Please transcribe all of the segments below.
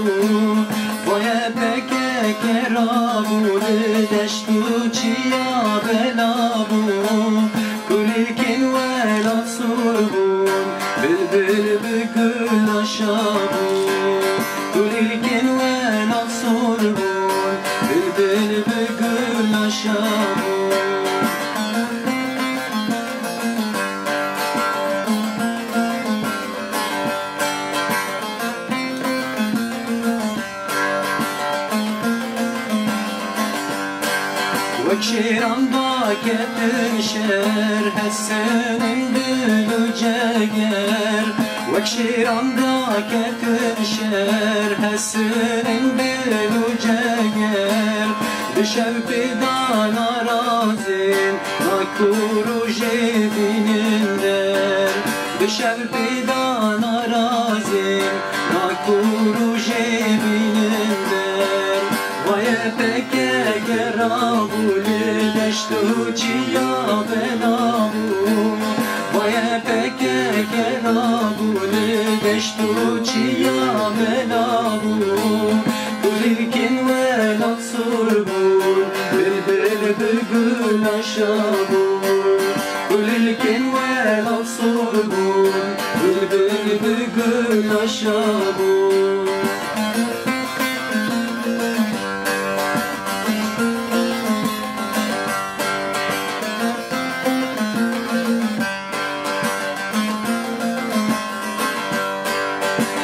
بو وای پکه کرابو دشتو چیا بلا بو کلیکن ولا سربون بلبل بگل آشابو کلیکن ولا سربون بلبل بگل آشابو وكشيران باكت شهر هسنن دلو جگر وكشيران باكت شهر هسنن دلو جگر بشو بدانا رازين ناكورو جبينن در بشو بدانا رازين ناكورو جبينن در وای پکه گرابو دشتو چیا بلابو وای پکه گرابو دشتو چیا بلابو کلیکن ولا سربون بلبل بگل آشابو کلیکن ولا سربون بلبل بگل آشابو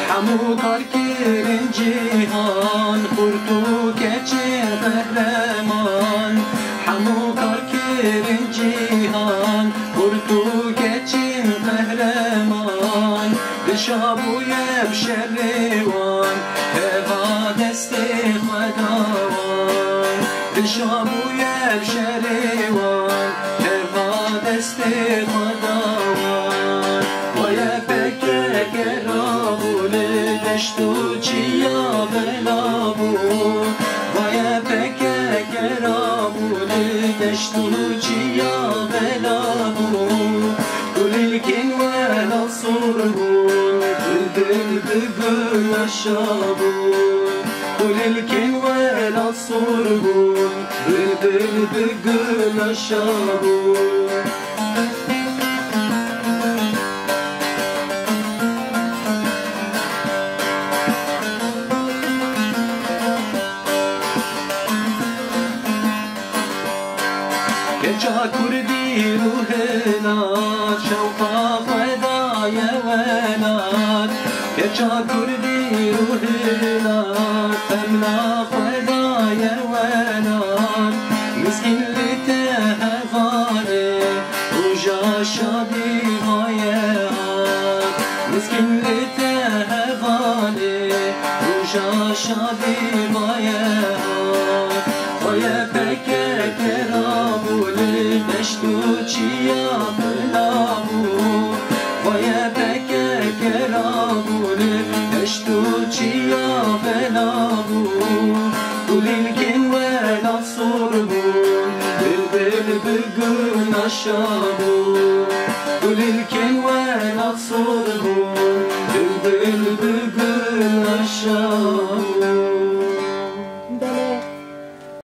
همو کار کرن جهان خورتو کچه قهرمان همو کار کرن جهان خورتو کچه قهرمان بشابوی بشروان هوا دست خداوان بشابوی بشروان هوا دست خداوان وای پکه گرابو دشتو چیا بلابو وای پکه گرابو دشتو چیا بلابو کلیکن ولا سربون بلبل بگل آشابو کلیکن ولا سربون بلبل بگل آشابو جا کردی روحنات شوقا فدای ولات جا کردی روحنات تمنا فدای ولات مسکین لیته هوانه روژا شادی غایات مسکین لیته هوانه روژا شادی غایات وای پکه کرابو دشتو چیا بلابو وای پکه کرابو دشتو چیا بلابو کلیکن ولا سربون بلبل بگل آشابو کلیکن ولا سربون بلبل بگل آشابو